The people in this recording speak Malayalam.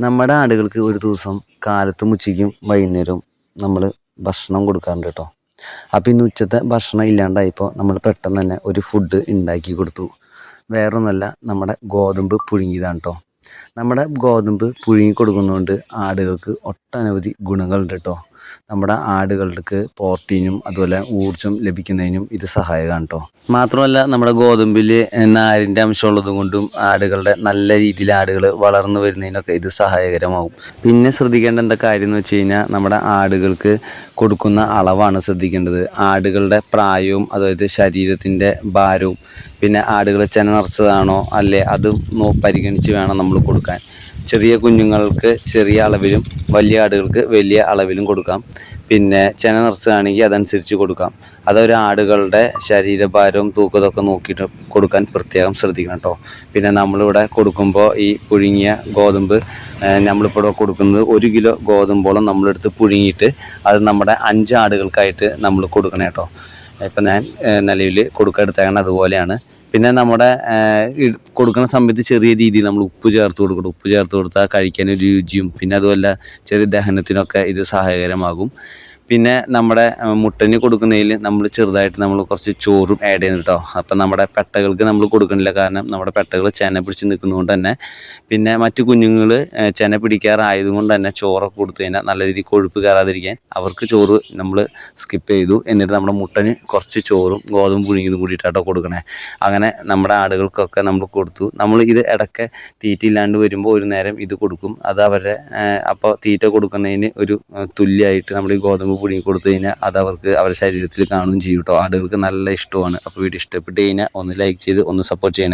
നമ്മുടെ ആടുകൾക്ക് ഒരു ദിവസം കാലത്തും ഉച്ചയ്ക്കും വൈകുന്നേരവും നമ്മൾ ഭക്ഷണം കൊടുക്കാറുണ്ട് കേട്ടോ. അപ്പോൾ ഇന്ന് ഉച്ചത്തെ ഭക്ഷണം ഇല്ലാണ്ടായപ്പോൾ നമ്മൾ പെട്ടെന്ന് തന്നെ ഒരു ഫുഡ് ഉണ്ടാക്കി കൊടുത്തു. വേറൊന്നല്ല, നമ്മുടെ ഗോതമ്പ് പുഴുങ്ങിയതാണ് കേട്ടോ. നമ്മുടെ ഗോതമ്പ് പുഴുങ്ങി കൊടുക്കുന്നതുകൊണ്ട് ആടുകൾക്ക് ഒട്ടനവധി ഗുണങ്ങളുണ്ട് കേട്ടോ. നമ്മുടെ ആടുകൾക്ക് പ്രോട്ടീനും അതുപോലെ ഊർജ്ജം ലഭിക്കുന്നതിനും ഇത് സഹായകമാണ് കേട്ടോ. മാത്രമല്ല, നമ്മുടെ ഗോതമ്പിൽ നാരിൻ്റെ അംശമുള്ളത് കൊണ്ടും ആടുകളുടെ നല്ല രീതിയിൽ ആടുകൾ വളർന്നു വരുന്നതിനൊക്കെ ഇത് സഹായകരമാകും. പിന്നെ ശ്രദ്ധിക്കേണ്ട എന്താ കാര്യം എന്ന് വെച്ച് കഴിഞ്ഞാൽ, നമ്മുടെ ആടുകൾക്ക് കൊടുക്കുന്ന അളവാണ് ശ്രദ്ധിക്കേണ്ടത്. ആടുകളുടെ പ്രായവും അതായത് ശരീരത്തിൻ്റെ ഭാരവും പിന്നെ ആടുകൾ ചെന നിറച്ചതാണോ അല്ലേ അത് പരിഗണിച്ച് വേണം നമ്മൾ കൊടുക്കാൻ. ചെറിയ കുഞ്ഞുങ്ങൾക്ക് ചെറിയ അളവിലും വലിയ ആടുകൾക്ക് വലിയ അളവിലും കൊടുക്കാം. പിന്നെ ചെന നിറച്ചതാണെങ്കിൽ അതനുസരിച്ച് കൊടുക്കാം. അതൊരു ആടുകളുടെ ശരീരഭാരവും തൂക്കതൊക്കെ നോക്കിയിട്ട് കൊടുക്കാൻ പ്രത്യേകം ശ്രദ്ധിക്കണം കേട്ടോ. പിന്നെ നമ്മളിവിടെ കൊടുക്കുമ്പോൾ ഈ പുഴുങ്ങിയ ഗോതമ്പ് നമ്മളിപ്പോൾ കൊടുക്കുന്നത് 1 കിലോ ഗോതമ്പോളം നമ്മളെടുത്ത് പുഴുങ്ങിയിട്ട് അത് നമ്മുടെ 5 ആടുകൾക്കായിട്ട് നമ്മൾ കൊടുക്കണം കേട്ടോ. ഇപ്പം ഞാൻ നിലവിൽ കൊടുക്കാൻ അതുപോലെയാണ്. പിന്നെ നമ്മുടെ കൊടുക്കുന്ന സമയത്ത് ചെറിയ രീതിയിൽ നമ്മൾ ഉപ്പ് ചേർത്ത് കൊടുക്കണം. ഉപ്പ് ചേർത്ത് കൊടുത്താൽ കഴിക്കാനൊരു രുചിയും പിന്നെ അതുമല്ല ചെറിയ ദഹനത്തിനൊക്കെ ഇത് സഹായകരമാകും. പിന്നെ നമ്മുടെ മുട്ടന് കൊടുക്കുന്നതിൽ നമ്മൾ ചെറുതായിട്ട് നമ്മൾ കുറച്ച് ചോറും ആഡ് ചെയ്യുന്നു കേട്ടോ. അപ്പം നമ്മുടെ പെട്ടകൾക്ക് നമ്മൾ കൊടുക്കണില്ല, കാരണം നമ്മുടെ പെട്ടകൾ ചെന പിടിച്ച് നിൽക്കുന്നതുകൊണ്ട് തന്നെ. പിന്നെ മറ്റു കുഞ്ഞുങ്ങൾ ചെന പിടിക്കാറായതുകൊണ്ട് തന്നെ ചോറൊക്കെ കൊടുത്തു കഴിഞ്ഞാൽ നല്ല രീതിയിൽ കൊഴുപ്പ് കയറാതിരിക്കാൻ അവർക്ക് ചോറ് നമ്മൾ സ്കിപ്പ് ചെയ്തു. എന്നിട്ട് നമ്മുടെ മുട്ടന് കുറച്ച് ചോറും ഗോതമ്പ് പുഴുങ്ങിയതും കൂടിയിട്ടാട്ടോ കൊടുക്കണേ. അങ്ങനെ നമ്മുടെ ആടുകൾക്കൊക്കെ നമ്മൾ കൊടുത്തു. നമ്മൾ ഇത് ഇടയ്ക്ക് തീറ്റ ഇല്ലാണ്ട് വരുമ്പോൾ ഒരു നേരം ഇത് കൊടുക്കും. അത് അവരുടെ അപ്പോൾ തീറ്റ കൊടുക്കുന്നതിന് ഒരു തുല്യമായിട്ട് നമ്മൾ ഈ ഗോതമ്പ് പുഴുങ്ങി കൊടുത്തു കഴിഞ്ഞാൽ അത് അവർക്ക് അവരുടെ ശരീരത്തിൽ കാണുകയും ചെയ്യും കേട്ടോ. ആടുകൾക്ക് നല്ല ഇഷ്ടമാണ്. അപ്പോൾ വീഡിയോ ഇഷ്ടപ്പെട്ട് കഴിഞ്ഞാൽ ഒന്ന് ലൈക്ക് ചെയ്ത് ഒന്ന് സപ്പോർട്ട് ചെയ്യണേ.